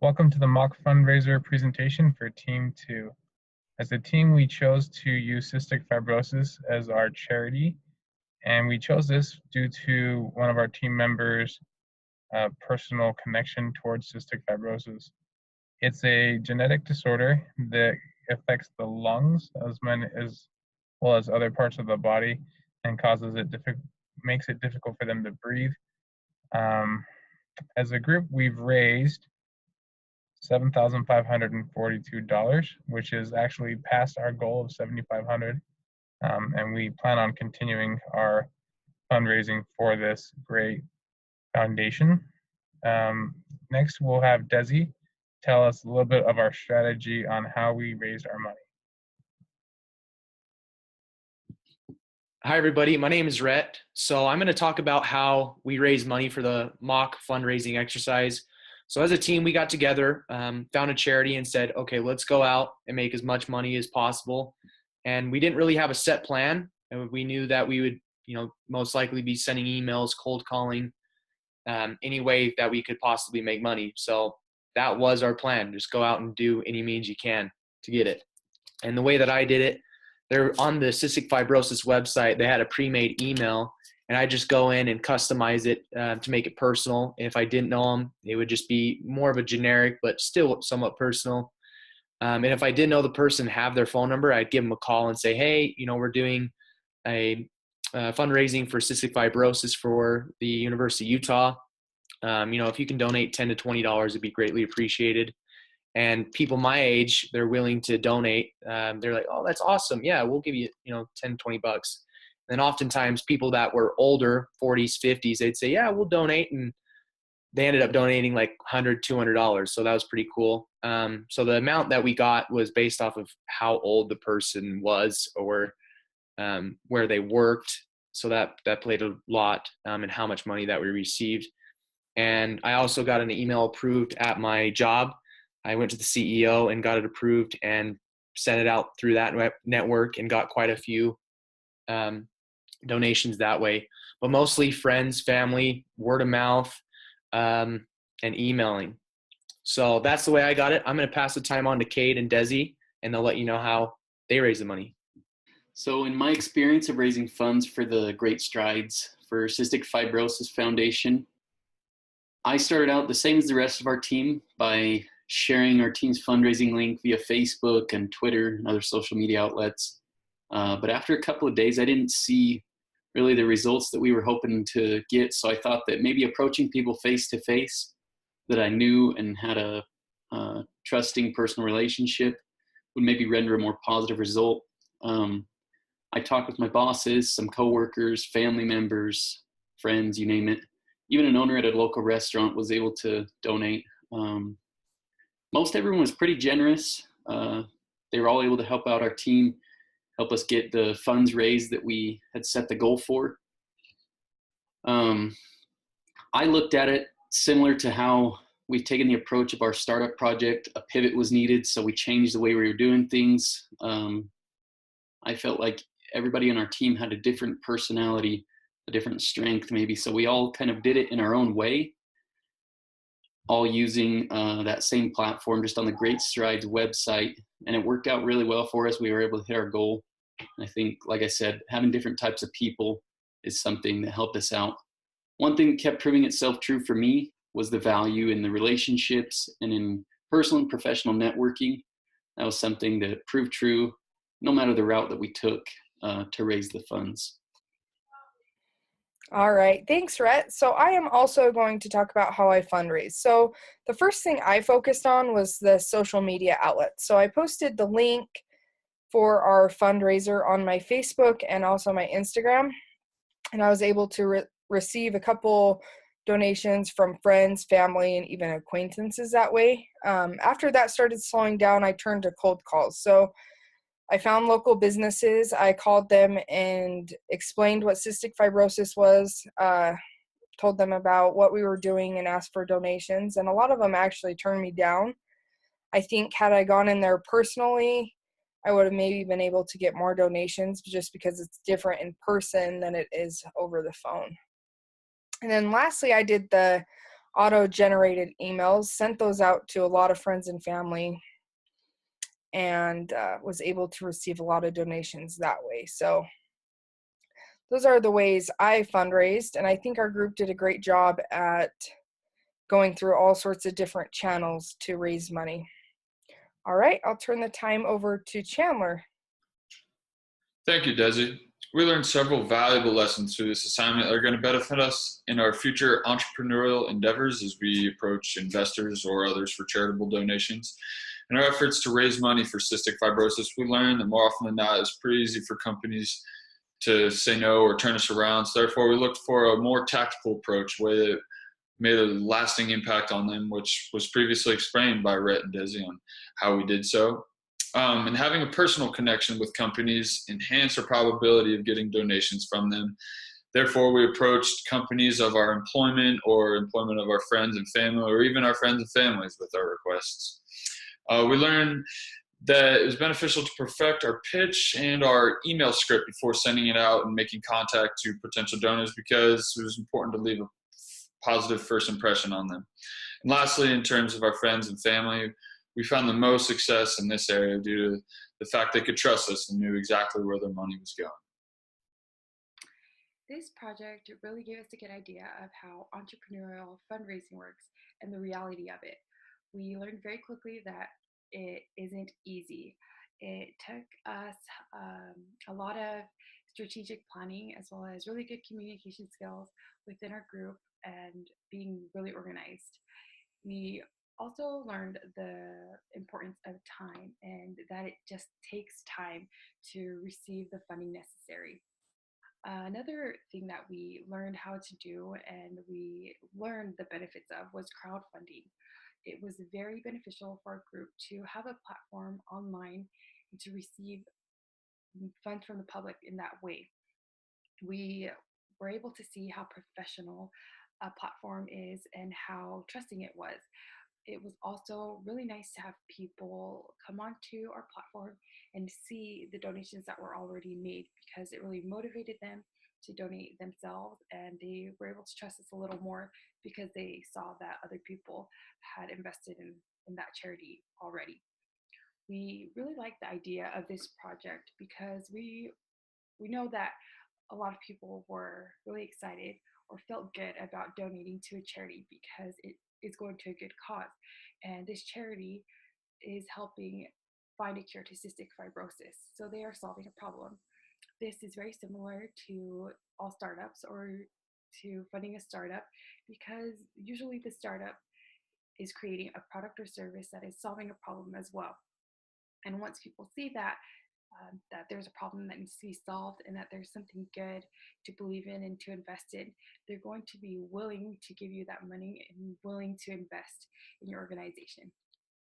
Welcome to the mock fundraiser presentation for Team 2. As a team, we chose to use cystic fibrosis as our charity, and we chose this due to one of our team members' personal connection towards cystic fibrosis. It's a genetic disorder that affects the lungs as well as other parts of the body and makes it difficult for them to breathe. As a group, we've raised $7,542, which is actually past our goal of $7,500, and we plan on continuing our fundraising for this great foundation. Next, we'll have Desi tell us a little bit of our strategy on how we raised our money. Hi, everybody. My name is Rhett. So I'm going to talk about how we raise money for the mock fundraising exercise. So as a team, we got together, found a charity and said, okay, let's go out and make as much money as possible. And we didn't really have a set plan. We knew that we would, most likely be sending emails, cold calling, any way that we could possibly make money. So that was our plan. Just go out and do any means you can to get it. And the way that I did it, they're on the Cystic Fibrosis website. They had a pre-made email, and I just go in and customize it to make it personal. And if I didn't know them, it would just be more of a generic, but still somewhat personal. And if I didn't know the person, have their phone number, I'd give them a call and say, hey, we're doing a fundraising for cystic fibrosis for the University of Utah. If you can donate $10 to $20, it'd be greatly appreciated. And people my age, they're willing to donate. They're like, oh, that's awesome. Yeah, we'll give you, 10, 20 bucks. And oftentimes people that were older, 40s, 50s, they'd say, yeah, we'll donate. And they ended up donating like $100, $200. So that was pretty cool. So the amount that we got was based off of how old the person was or where they worked. So that played a lot in how much money that we received. And I also got an email approved at my job. I went to the CEO and got it approved and sent it out through that network and got quite a few donations that way. But mostly friends, family, word of mouth, and emailing. So that's the way I got it. I'm going to pass the time on to Cade and Desi, and they'll let you know how they raise the money. So in my experience of raising funds for the Great Strides for Cystic Fibrosis Foundation, I started out the same as the rest of our team by sharing our team's fundraising link via Facebook and Twitter and other social media outlets. But after a couple of days, I didn't see really the results that we were hoping to get. So I thought that maybe approaching people face to face that I knew and had a trusting personal relationship would maybe render a more positive result. I talked with my bosses, some coworkers, family members, friends, you name it. Even an owner at a local restaurant was able to donate. Most everyone was pretty generous. They were all able to help out our team, help us get the funds raised that we had set the goal for. I looked at it similar to how we've taken the approach of our startup project. A pivot was needed, so we changed the way we were doing things. I felt like everybody on our team had a different personality, a different strength maybe, so we all kind of did it in our own way, all using that same platform just on the Great Strides website, and it worked out really well for us. We were able to hit our goal. I think, like I said, having different types of people is something that helped us out. One thing that kept proving itself true for me was the value in the relationships and in personal and professional networking. That was something that proved true no matter the route that we took to raise the funds. All right, thanks, Rhett. So I am also going to talk about how I fundraise. So the first thing I focused on was the social media outlets. So I posted the link for our fundraiser on my Facebook and also my Instagram, and I was able to receive a couple donations from friends, family, and even acquaintances that way. After that started slowing down, I turned to cold calls. So I found local businesses, I called them and explained what cystic fibrosis was, told them about what we were doing and asked for donations, and a lot of them actually turned me down. I think had I gone in there personally, I would have maybe been able to get more donations just because it's different in person than it is over the phone. And then lastly, I did the auto-generated emails, sent those out to a lot of friends and family, and was able to receive a lot of donations that way. So those are the ways I fundraised, and I think our group did a great job at going through all sorts of different channels to raise money. All right, I'll turn the time over to Chandler. Thank you, Desi. We learned several valuable lessons through this assignment that are going to benefit us in our future entrepreneurial endeavors as we approach investors or others for charitable donations. In our efforts to raise money for cystic fibrosis, we learned that more often than not, it's pretty easy for companies to say no or turn us around. So therefore, we looked for a more tactical approach, way that made a lasting impact on them, which was previously explained by Rhett and Desi on how we did so. And having a personal connection with companies enhance our probability of getting donations from them. Therefore, we approached companies of our employment or employment of our friends and family, or even our friends and families with our requests. We learned that it was beneficial to perfect our pitch and our email script before sending it out and making contact to potential donors, because it was important to leave a positive first impression on them. And lastly, in terms of our friends and family, we found the most success in this area due to the fact they could trust us and knew exactly where their money was going. This project really gave us a good idea of how entrepreneurial fundraising works and the reality of it. We learned very quickly that it isn't easy. It took us a lot of strategic planning as well as really good communication skills within our group and being really organized. We also learned the importance of time and that it just takes time to receive the funding necessary. Another thing that we learned how to do and we learned the benefits of was crowdfunding. It was very beneficial for our group to have a platform online and to receive funds from the public in that way. We were able to see how professional a platform is and how trusting it was. It was also really nice to have people come onto our platform and see the donations that were already made, because it really motivated them to donate themselves, and they were able to trust us a little more because they saw that other people had invested in that charity already. We really like the idea of this project because we know that a lot of people were really excited or felt good about donating to a charity because it is going to a good cause. And this charity is helping find a cure to cystic fibrosis. So they are solving a problem. This is very similar to all startups or to funding a startup, because usually the startup is creating a product or service that is solving a problem as well. And once people see that, that there's a problem that needs to be solved and that there's something good to believe in and to invest in, they're going to be willing to give you that money and willing to invest in your organization.